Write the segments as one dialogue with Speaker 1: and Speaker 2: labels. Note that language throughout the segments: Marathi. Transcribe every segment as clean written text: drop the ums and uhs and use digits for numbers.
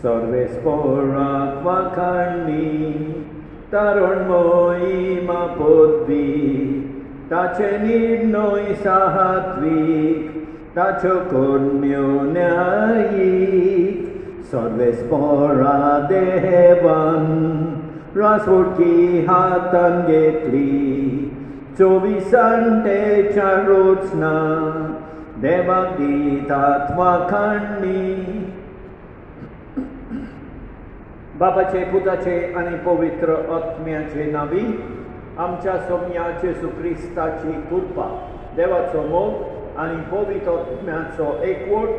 Speaker 1: Szarvészporrak vakarni, taron moima podvi, tace nidnoi sahatvik, tacokon mionai, Szarvészporra devan, rasvorki hatan getli, Covisante charocna, devagditat vakarni. बापाचे पुताचे आणि पवित्र आत्म्याचे नावी आमच्या सोम्या येशू ख्रिस्ताची कृपा देवाचो मोग आणि पवित्र आत्म्याचो एकवट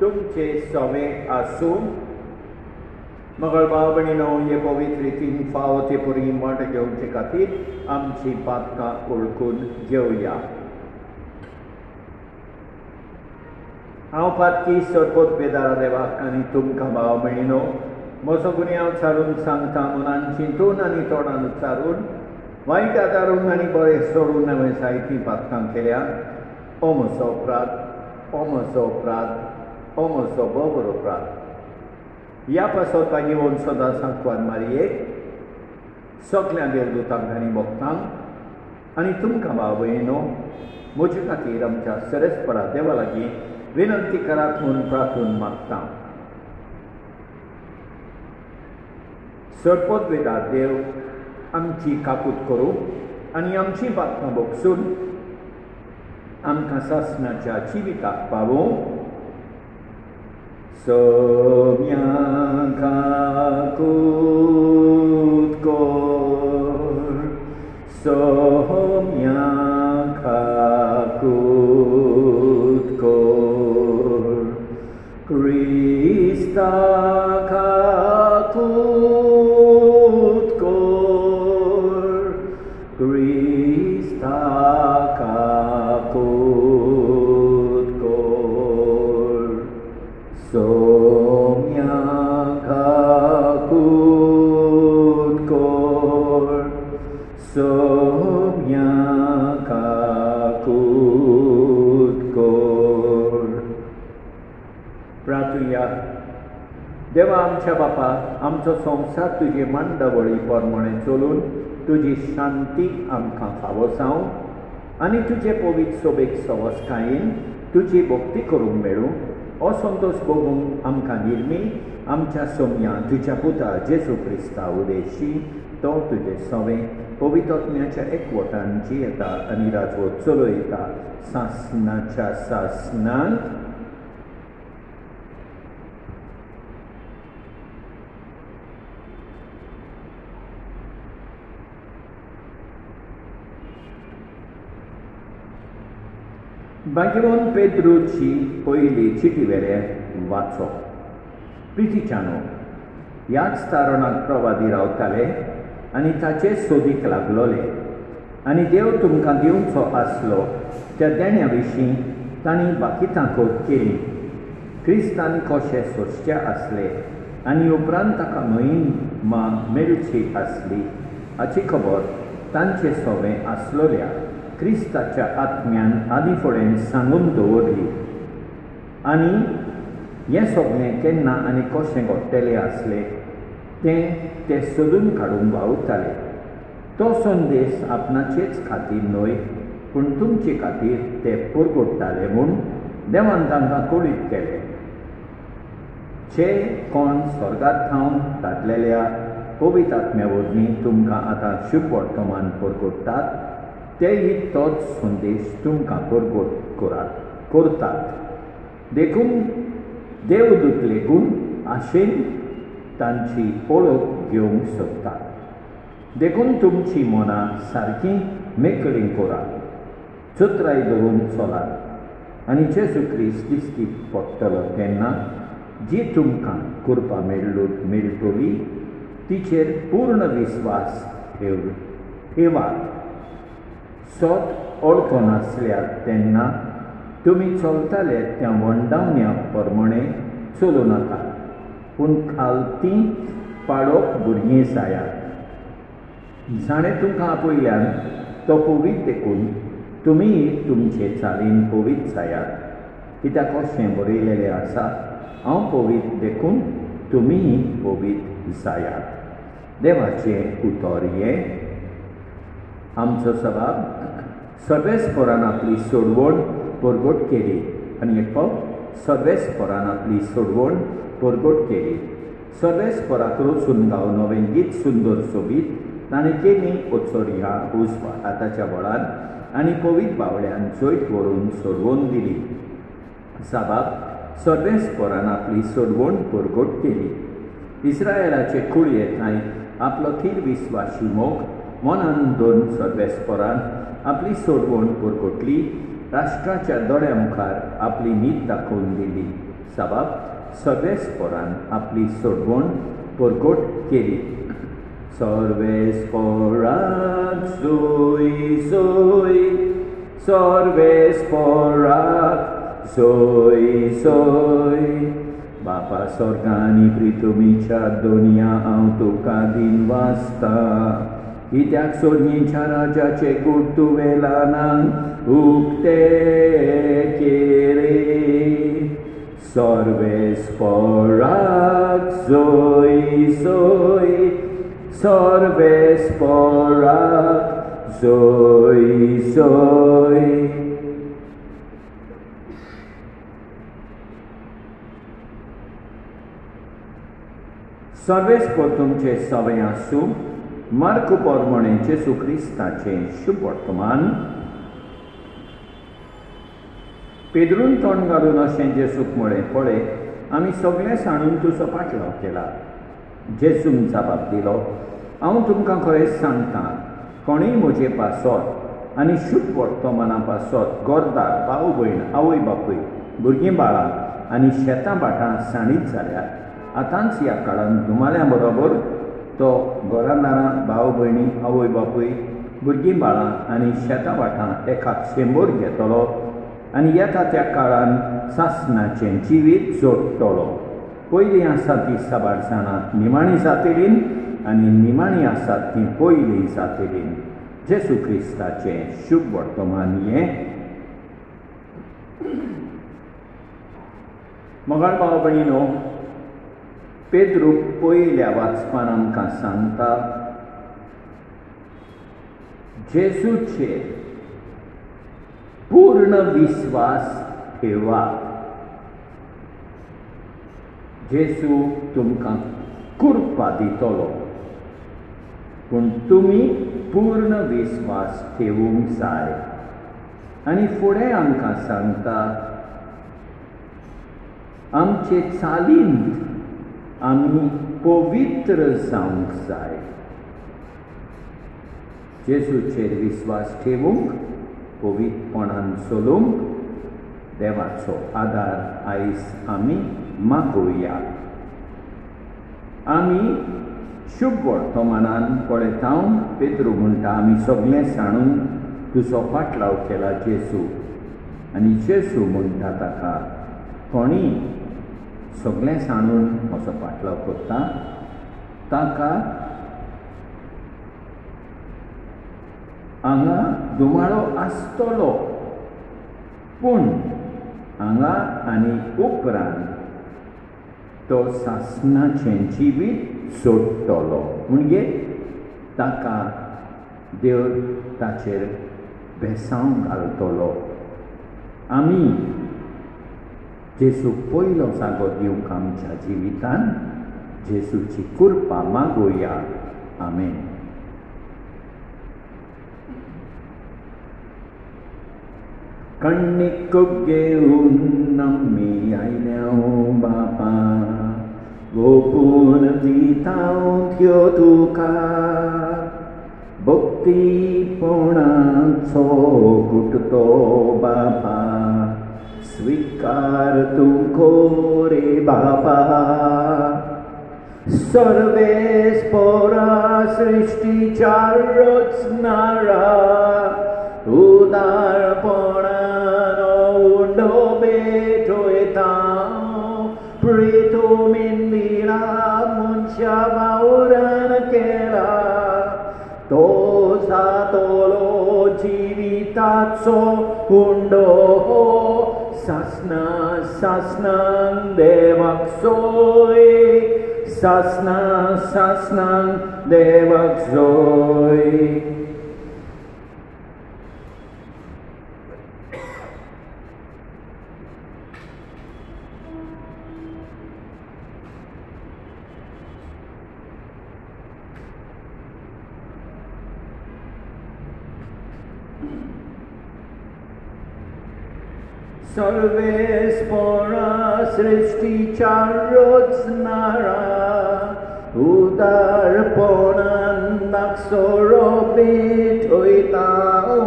Speaker 1: तुमचे सवे आसूं मंगळ भाव भयणीनो हे पवित्र रितीन फावो ते पुरी मोट घेवचे खातीर आमची पातकां ओळखून घेवया. हांव पातकी सरपोत बेदारा देवाक आनी तुमकां भाव भयणीनो म्हजो गुन्यांव चारून सांगता मनान चिंतून आनी तोंडान उच्चारून वायट आदारून आनी बरें सोडून हांवें जायतीं पातकां केल्यात. ओ म्हजो अपराध, ओ म्हजो अपराध, ओ म्हजो बरो अपराध. ह्या पासोता घेवन सदां सांकवार मारयेक सगल्या देवदूतांक आनी भक्तांक आनी तुमकां भाव भयणीनो म्हजे खातीर आमच्या सरस्परा देवा लागीं विनंती करात म्हूण प्रार्थून मागता. सरपोत वेदार देव आमची काकूट करूं आनी आमची पातकां भोगसून आमकां सासणाच्या जिविताक पावूं. सोम्या काकूट कोर, सोम्या काकूट कोर, क्रिस्ता काकूट कोर, क्रिस्ता काकूट कोर, सोम्या काकूट कोर, सोम्या काकूट कोर. प्रार्थुया. देवा आमच्या बापा आमचो संवसार तुजे मांडवळी प्रमाणे चलून तुजी शांती आमकां फावो जावं आनी तुजे पवित्र सोबेक सवस्कायेन तुजी भक्ती करूंक मेळूं हो संतोश भोगूंक आमकां निर्मी आमच्या सोम्या तुज्या पुता जेजू क्रिस्ता उदेशी तो तुजे सवे पवित्र आत्म्याच्या एकवटान जियेता आनी राजवट चलयता सासणाच्या सासणांत. भाग्यवान पेद्रूची पयली चिटी वेरे वाचो. प्रितीच्यानो ह्याच तारणाक प्रवादी रावताले आनी ताचे सोदीक लागलोले आनी देव तुमकां दिवचो आसलो त्या देण्या विशीं तांणी बाकितांकोत केली. क्रिस्तान कशें सोंसचें आसलें आनी उपरांत ताका महिमा मेळची आसली हाची खबर तांचे सवे आसलोल्या क्रिस्ताच्या आत्म्यान आदी फुडें सांगून दवरली आनी हें सगळें केन्ना आनी कशें घडटलें आसलें तें सोदून काडूंक वावुरताले. तो संदेश आपणाचेच खातीर न्हय पूण तुमचे खातीर ते पुरगोडटाले म्हूण देवान तांकां कळीत केलें. जे कोण स्वर्गांत थावन धाडलेल्या पवित्र आत्म्या वरवीं तुमकां आतां शुभ वर्तमान पुरगोडटात तेही तोच संदेश तुमकां पुरगोड करतात. देखून देवदूत लेगून आशेन तांची ओळख घेवंक सोदतात. देखून तुमची मनां सारकीं मेकळीं करात, चतराय धरून चलात आनी जेजू क्रिस्त दिश्टी पडटलो तेन्ना जी तुमकां कृपा मेळटली तिचेर पूर्ण विस्वास ठेवात. सोत ओळखनासल्यार तेन्ना तुमी चलताले त्या वंडावण्या प्रमाणे चलूं नाका पूण खालतीं पाळोवप भुरगीं जायात. जाणें तुमकां आपयल्यान तो पवित्र देखून तुमी तुमचे चालीन पवित्र जायात. कित्याक अशें बरयलेलें आसा, हांव पवित्र देखून तुमी पवित्र जायात. देवाचे उतर हे आमचो सभाब सर्वेस्परान आपली सोडवण परगट केली आनी एक फावट सर्वेस्परान आपली सोडवण परगट केली. सर्वेस्पराक रचून गावनोवें गीत सुंदर सोबीत ताणें केली ओचोरिया आतांच्या बळान आनी पवित्र बावड्यान जैत व्हरून सोडवण दिली. साबाब सर्वेस्परान आपली सोडवण परगट केली. इस्रायलाचे कुळये थंय आपलो थीर विस्वासी मोग मनान दोन सर्वेस्परान आपली सोडवण परगटली. राष्ट्राच्या दोळ्या मुखार आपली न्हीद दाखोवन दिली. साबाब सर्वेस्परान आपली सोडवण परगट केली. सर्वेस्पराक सोय सोय, सर्वेस्पराक सोय सोय. बापा स्वर्गांनी प्रितुमीच्या दोनया हांव तुका दिन वाचता. कित्याक सोडणीच्या राजाचे गूट तुवें ल्हानांक उक्ते केले. सर्वेस्पराक सोय सोय, सर्वेस्पराक सोय सोय. सर्वेस्पर तुमचे सवय आसूं. मार्क पोरमोणे जेसू क्रिस्ताचे शुभ वर्तमान. पेद्रून तोंड घालून अशें जेसूक म्हळें, पळय आमी सगळें सांडून तुजो पाटलाव केला. जेसून जबाब दिलो, हांव तुमकां खरेंच सांगतां, कोणूय म्हजे पासत आनी शुभ वर्तमाना पासत गोरदार, भाव भयण, आवय बापूय, भुरगीं बाळां आनी शेतां भाटां साणीत जाल्यार आतांच ह्या काळान धुमाल्या बरोबर तो घरांदारां, भाव भयणी, आवय बापूय, भुरगीं बाळां आनी शेतां भाटां एकाक 100 घेतलो आनी येता त्या काळान सासणाचें जिवीत जोडटलो. पयलीं आसात ती साबार जाणां निमाणी जातलीं आनी निमाणी आसात ती पयलीं जातलीं. जेसू क्रिस्ताचें शुभ वर्तमान हें. मोगाळ भाव भयणीनो, पेद्रू पयल्या वाचपान आमकां सांगता जेजूचेर पूर्ण विस्वास ठेवात. जेजू तुमकां कृपा दितलो, पूण तुमी पूर्ण विस्वास ठेवूंक जाय. आनी फुडें आमकां सांगता आमचे चालींत आमी पवित्र जावंक जाय. जेजूचेर विस्वास ठेवूंक, पवित्रपणान चलूंक देवाचो आदार आयज आमी मागुया. आमी शुभ वर्तमानान पळयता पेद्रू म्हणटा, आमी सगळें सांडून तुजो पाटलाव केला जेजू. आनी जेजू म्हणटा ताका, कोणीय सगळें सांडून म्हजो पाटलाव करता ताका हांगा दुमाळो आसतलो, पूण हांगा आनी उपरांत तो सासणाचें जिवीत सोडटलो. म्हणजे ताका देव ताचेर भेसांव घालतलो. आमी जेजूक पयलो जागो दिवंक आमच्या जिवितान जेजूची कृपा मागुया. आमेन. कण्णीक घेवन आमी आयल्या बापा, गोपून दितां त्यो तुका. भक्तीपणाचो गुटतो बापा, स्वीकार तूं कोरे बापा. सर्वेस्परा सृष्टीच्या रचणारा, उदारपणान उंडो भेटयता. प्रितुमीन दिला मनशा वावरान केला, तो जातलो जिविताचो हुंडो. सासणांक देवाक सोय Sasna Sasnang Devak Zoe. Sarve spora srishti charotsnara udarponan naksoro bitoitao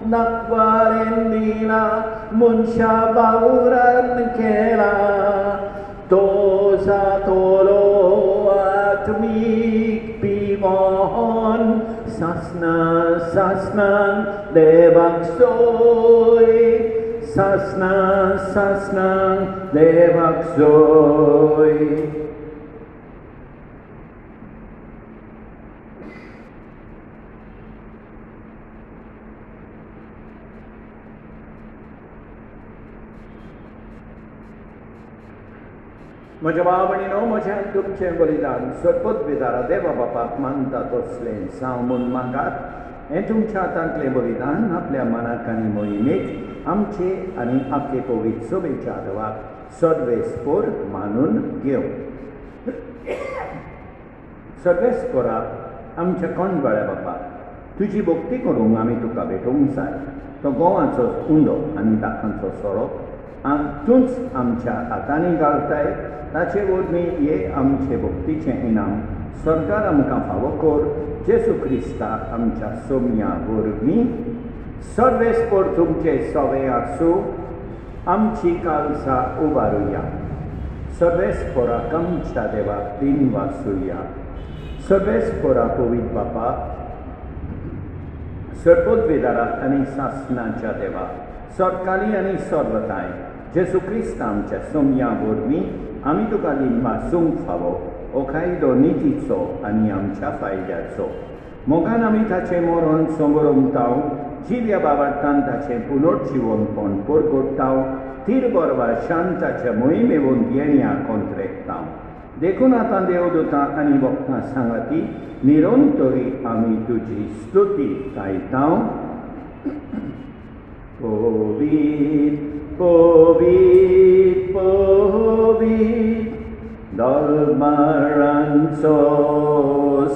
Speaker 1: nakvarendina munsha bauran kela tosa tolo atmik pimon sasna sasnan devaksoy. Sasna Sasna Devak Zoe. म्हज्या भाव भयणीनो, म्हजें तुमचें बलिदान सरपत बेदारा देवा बापाक मानता तसलें सावमून मागात. हें तुमच्या हातांतलें बलिदान आपल्या मनाक आनी मोहिमेक आमचे आनी आपले पवित्र सभेच्या आदवाक सर्वेस्पोर मानून घेवं. सर्वेस्पोरा आमच्या कोणगळ्या बापा, तुजी भक्ती करूंक आमी तुका भेटोवंक जाय. तो गोवाचो उंडो आनी दाखांचो सोरो तूंच आमच्या हातांनी घालताय. ताचे वरवीं हे आमचे भक्तीचें इनाम सरकार आमकां फावो कर. जेसू क्रिस्ता आमच्या सोम्या वरवीं. सर्वेस्पोर तुमचे सवे आसूं. आमची कालसां उबारुया. सर्वेस्पोराक आमच्या देवाक दिन वासुया. सर्वेस्पोरा पवित्र बापा, सरपत बेदाराक आनी सासनाच्या देवा, सरकारी आनी सर्वताय जेसू क्रिस्ता आमच्या सोम्या वरवीं आमी तुका दिन वासूंक फावो. हो कायदो नितीचो आनी आमच्या फायद्याचो. मोगान आमी ताचें मरण समोरमताव. जिव्या बाबार्थान ताचें पुनर्जिवनपण परगोडटाव. तीर बरवा शांताच्या मोहिमेवून येण्या कोंत्रेकताव. देखून आतां देवदूतां आनी भक्तां सांगाती निरंतरी आमी तुजी स्तुती गायताव. पवित्र पवित्र पवित्र Dalmaranso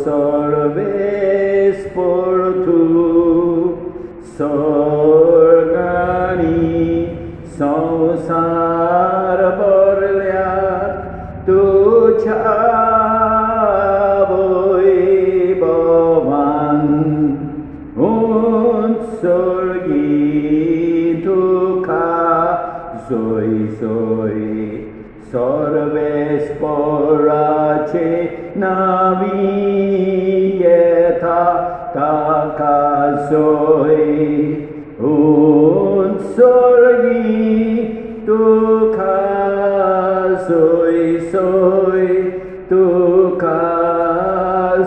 Speaker 1: सर्वेस्पोर तूं. स्वर्गानी संसार भरल्यात तुझ्या वैभवान. उत्सर्गी तुका जोय जोय. सर्वेस्पोराचे नावी येता ताका जोय. उत्सर्गी तुका जोय जोय. तुका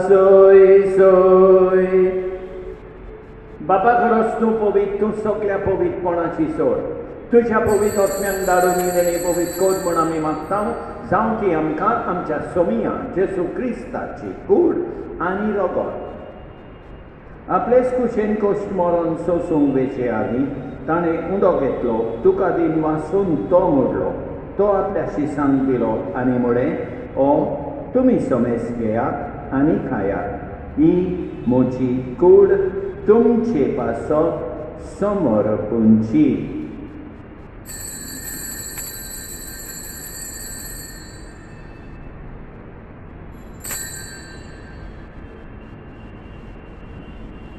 Speaker 1: जोय जोय. बापा खरोच तूं पवित्र. तूं सगळ्या पवित्रपणाची सोड. तुझ्या पवित्र आत्म्यान धाडून येयलेली पवित्र कोद म्हूण आमी मागता. जावं ती आमकां आमच्या सोमिया जेसू क्रिस्ताची कूड आनी रगत. आपलेच कुशेन कश्ट मरण सोसूंक वेचे आदीं ताणें उंडो घेतलो. तुका दिन वासून तो मोडलो. तो आपल्या शिसांक दिलो आनी म्हळें, ओ तुमी समेस घेयात आनी खायात. ही म्हजी कूड तुमचे पासत समर्पूंची.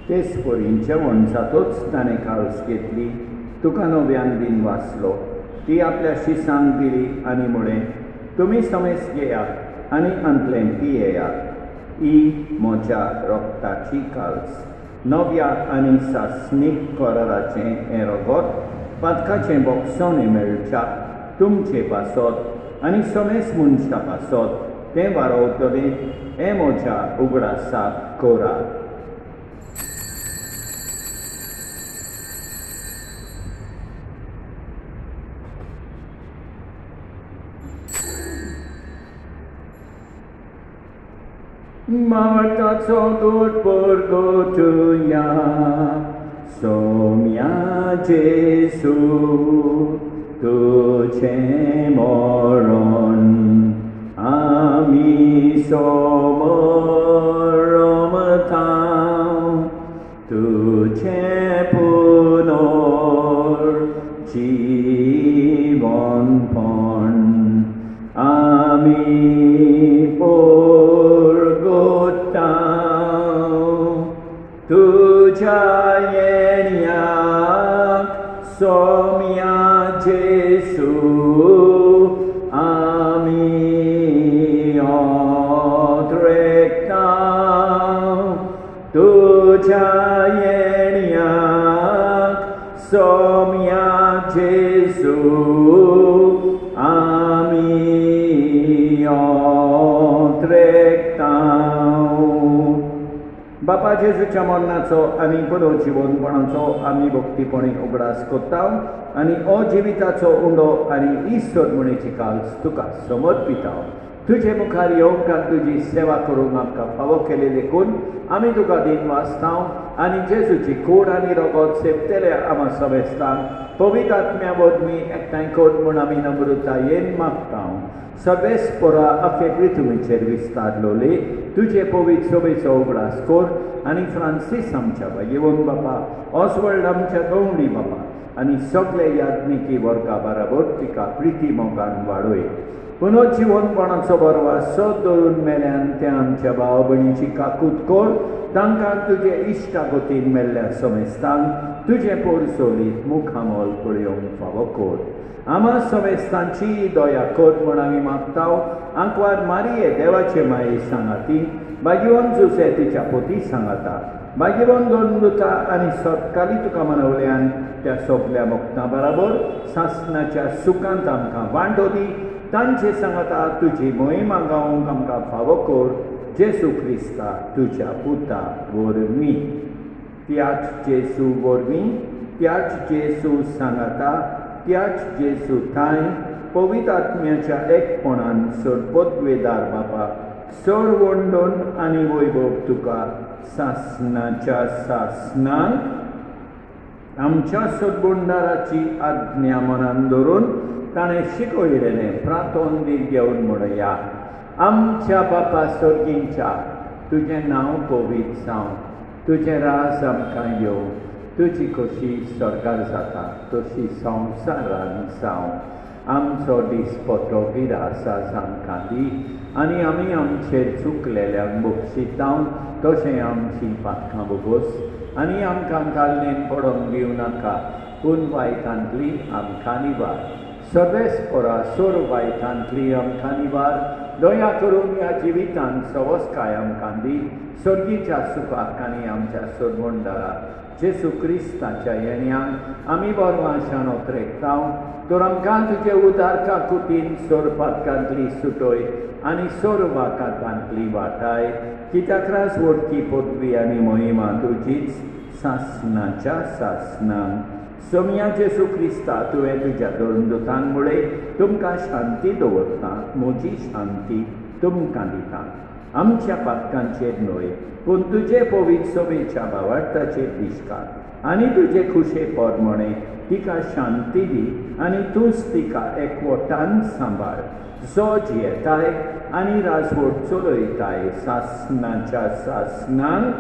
Speaker 1: तेच पोरींच्या वणसातूच ताणें काळस घेतली. तुका नव्यान दिन वाचलो. ती आपल्या शिसांक दिली आनी म्हळें, तुमी समेस घेयात आनी अंतलें पियेयात. ही म्हज्या रोगताची काळस. नव्या आनी सासणीक कराराचें हें रगत पातकाचें बोगसोनी मेळच्या तुमचे पासत आनी समेस मनशा पासत तें वारोवतलें. हें म्हज्या उगडासाक करात. मावळताचो गोड पोरगो तुया सोम्या जेसू तुझे मरण आमी समोर रमतां तुझे पुनर जीवनपण आमी पोरगोतां तुझ्या येण्याक सोम्या जेसू आमी ओद्रेकतां तुझ्या येण्याक सोम्या जेसू आमी ओद्रेकतां बापा जेजूच्या मरणाचो आनी पुनर्जीवनपणाचो आमी भक्तीपणी उगडास करता आनी अजिविताचो उंडो आनी इश्वरमणेची काल्स तुका समर्पिता तुजे मुखार येवंक तुजी सेवा करूंक आमकां फावो केले देखून आमी तुका दिन वाचता आनी जेजूची कूड आनी रगत सेवतले आमा समेस्तांक पवित्र आत्म्या वरवीं एकठांय कर म्हूण आमी नम्रतायेन मागता सर्वेस्परा अखे पृथ्वीचेर विस्तारलोले तुजे पवित्र सभेचो उगडास कर आनी फ्रांसीस आमच्या येवन बापा ऑसवर्ल्ड आमच्या गवंडी बापा आनी सगळे याज्ञिकी वर्गा बराबर तिका प्रिती मोगान वाडोय पुनर्जीवनपणाचो बरवास सद धरून मेल्यान त्या आमच्या भाव भयणीची काकूट कर तांकां तुजे इश्टागतीन मेल्ल्या समेस्तांक तुजे पोरसोलीत मुखामोल पळयोवंक फावो कर आमा समेस्तांची दया कर म्हूण आमी मागता आंकवार मारिये देवाचे माये सांगाती बागिवन जुसे तिच्या पोती सांगाता बागिवन दोन दुता आनी सतकाली तुका मनवल्यान त्या सोगल्या भक्तां बराबर सासणाच्या सुखांत आमकां वांटो दी तांचे सांगाता तुजी मोहीम गावंक आमकां फावो कर जेसू क्रिस्ता तुज्या पुता वरवीं त्याच जेसू वरवीं त्याच जेसू सांगाता त्याच जेसू थाय पवित्र आत्म्याच्या एकपणान सरपदवेदार बापा सर वंडोन आनी वैभव तुका सासणाच्या सासणांक आमच्या सदबुंडाराची आज्ञा मनान धरून ताणें शिकयलेलें प्रार्थोन दीत घेवन म्हणया आमच्या बापा सर्गींच्या तुजें नांव पवित्र जावं तुजें राज आमकां येवं तुजी कशी स्वर्गार जाता तशी संवसारान जावं आमचो दिसपतो गिरासास आमकां दी आनी आमी आमचेर चुकलेल्यांक बक्षिता तशें आमची पातकां बोगोस आनी आमकां गाल्लेन पडोवंक दिवं नाका पूण वायटांतली आमकां निवार सर्वेस्परा सोर वायटांतली आमकां निवार दया करून ह्या जिवितांत सवस्काय आमकां दी सर्गीच्या सुखाक आनी आमच्या सोडवंडारा जेसू क्रिस्ताच्या येण्याक आमी बरवाशान ओतरेकता तर आमकां तुजे उदारका कुटीन सोर पातकांतली सुटोय आनी सोर वाकांतली वाटाय कित्याक रास वडकी पदवी आनी मोहिमा तुजीच सासणाच्या सासणांक सोम्या जेसू क्रिस्ता तुवें तुज्या दोन दुतांक मुळे तुमकां शांती दवरता म्हजी शांती तुमकां दिता आमच्या पातकांचेर न्हय पूण तुजे पवित्र सभेच्या भावार्थाचेर दिश्कार आनी तुजे खुशे परमणे तिका शांती दी आनी तूंच तिका एकवटान सांबाळ जो जियेताय आनी राजवट चलयताय सासणाच्या सासणांक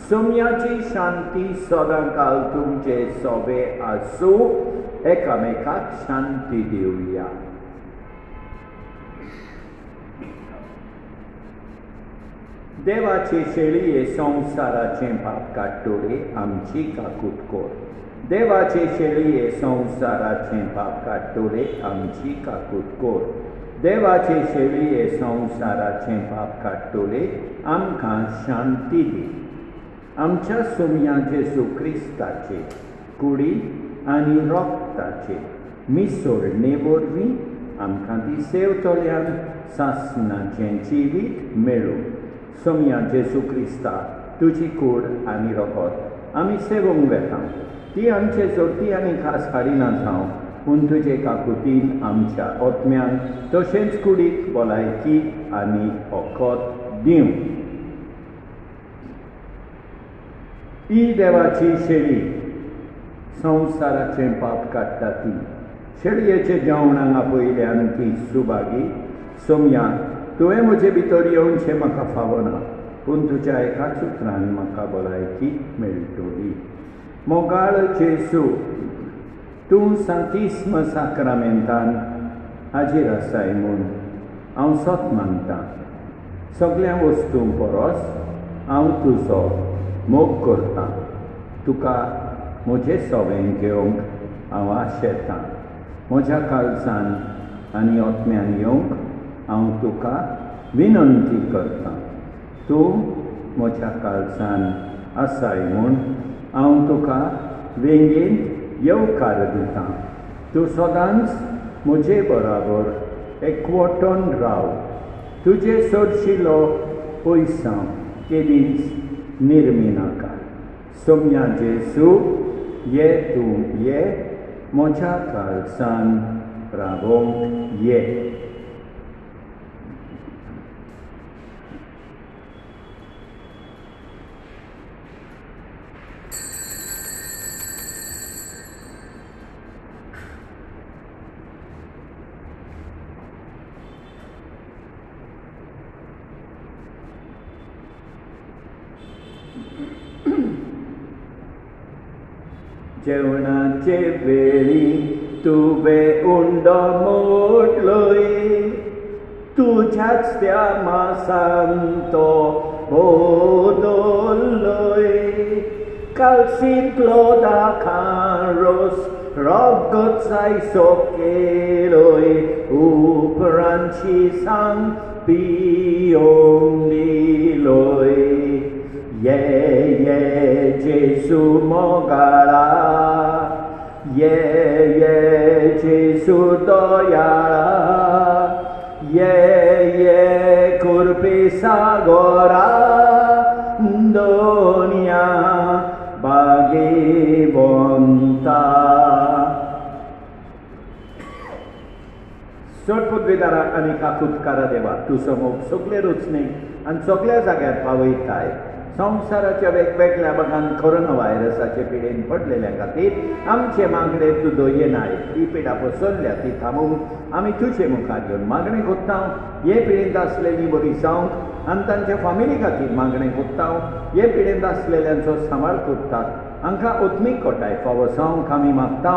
Speaker 1: सोम्याची शांती सदांकाल तुमचे सोबे आसूं एकामेकाक शांती दिवया देवाचे शेळये संवसाराचे पाप काडटोळे आमची काकूट कर देवाचे शेळये संवसाराचे पाप काडटोळे आमची काकूट कर देवाचे शेळये संवसाराचे पाप काडटोळे आमकां शांती दी आमच्या सोम्या जेसू क्रिस्ताचे कुडी आनी रोगताचे मिसोडणे वरवीं आमकां ती सेवतोल्यान सासणाचें जिवीत मेळूं सोम्या जेसू क्रिस्ता तुजी कूड आनी रोगत आमी सेवूंक वेता ती आमचे जोडटी आनी खास हाडिना जावं पूण तुजे काकुतीन आमच्या ओतम्यांक तशेंच कुडीक भलायकी आनी ओखत दिवं ही देवाची शेळी संवसाराचे पाप काडटा ती शेळयेचे जेवणाक आपयल्यान ती सुभागी सोमया तुवें म्हजे भितर येवचें म्हाका फावना पूण तुज्या एकाच उतरान म्हाका भलायकी मेळटली मोगाळ जेसू तूं सांतिस्म साक्रामेंतान हाजीर आसाय म्हूण हांव सोत मागतां सगळ्या वस्तूंक परस हांव तुजो मोग करतां तुका म्हजें सवें घेवंक हांव आशेतां म्हज्या काळजान आनी ओतम्यान येवंक हांव तुका विनंती करतां तूं म्हज्या काळजान आसाय म्हूण हांव तुका वेंगेंत येवकार दितां तूं सदांच म्हजे बराबर एकवटून राव तुजे सोडशिल्लो पयसो केदींच निर्मिनाका सोमया जेसू ये तूं ये म्हज्या काळजान रावोंक ये जेवणाचे वेळी तुवें उंडो मोडलोय तुज्याच त्या मासान तो बोदोल्लोय कालसीतलो दाखान रोस रगत जायसो केलोय उपरांतची सांग पियोंक दिलोय ये जेसू मोगाळा ये जेसू दोयाळा ये कुर्पी सागोरा दोनिया भागीवंता सोडपुद्वेदारा आनी काकुतकारा देवा तूं समोर सगळे रुचणेक आनी सगळ्या जाग्यार पावयताय संवसाराच्या वेगवेगळ्या भागांत कोरोना व्हायरसाचे पिडेन पडलेल्या खातीर आमचे मागणे तूं दोयेनाय ती पिडा पसरल्या ती थांबोवंक आमी तुजे मुखार घेवन मागणें कोत्ता हे पिडेंत आसलेलीं बरी जावंक आनी तांच्या फामिली खातीर मागणें कोत्ता हे पिडेंत आसलेल्यांचो सांबाळ कोत्तात हांकां ओत्मीक कोटाय फावो जावंक आमी मागता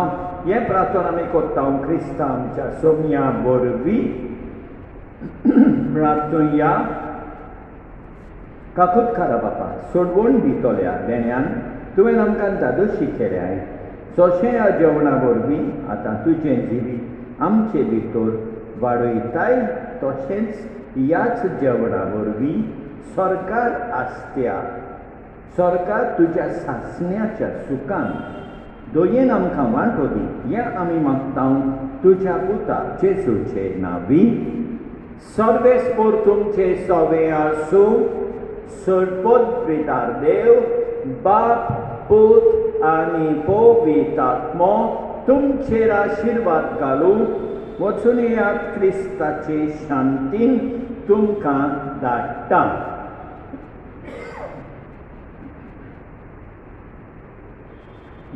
Speaker 1: हे प्रार्थना आमी कोत्ता क्रिस्तांव आमच्या सोमया वरवीं प्रार्थया काकुतकारा बापा सोडवण दितोल्या देण्यान तुवें आमकां दादोशी केल्याय सोशें ह्या जेवणा वरवीं आतां तुजें जिवीत आमचे भितर वाडयताय तशेंच ह्याच जेवणा वरवीं सरकार आसत्या सरकार तुज्या सासण्याच्या सुखान दोयेन आमकां वांटो दी हें आमी मागता तुज्या पुता जेजूचे नांवी सर्वेस्पोर तुमचे सवें आसूं सोडपोद्वेदार देव बाप पूत आनी पवित्र आत्मो तुमचेर आशिर्वाद घालूं वचून येयात क्रिस्ताचे शांतीन तुमकां धाडटा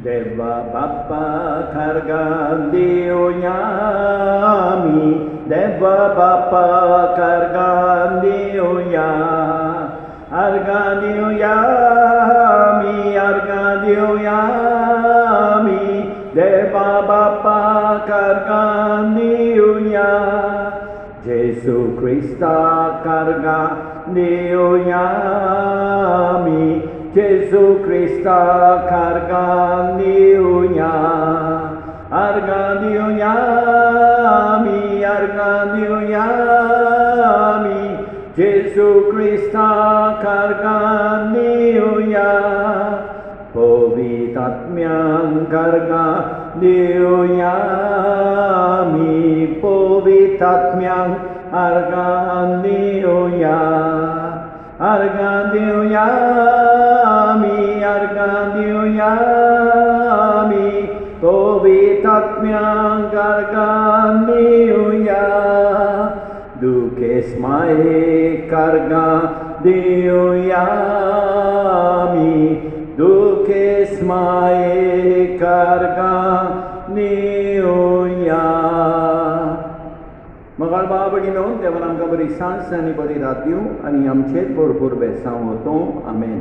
Speaker 1: देवा बाप्पा खारगान दिवया आमी देवा बाप्पा खारगान दिवया अर्गां दिवया आमी देवा बाप्पा खारगान दिवया जेसू क्रिस्ता खारगान दिवया आमी जेसू क्रिस्ता खारगान दिवया अर्गां दिवया आमी जेसू क्रिस्ता खारगान दिवया पवित्र आत्म्यांक खारगान दिवया आमी पवित्र आत्म्यांक अर्गां दिवया आमी पवित्र आत्म्यांक अर्गां दिवया दुखेस मायेक अर्गां दिवया आमी निवया मगाळ बाबडी देवान आमकां बरी सांस आनी बरी रात दिवं आनी आमचेर भरपूर बेसांव होतो आमेन.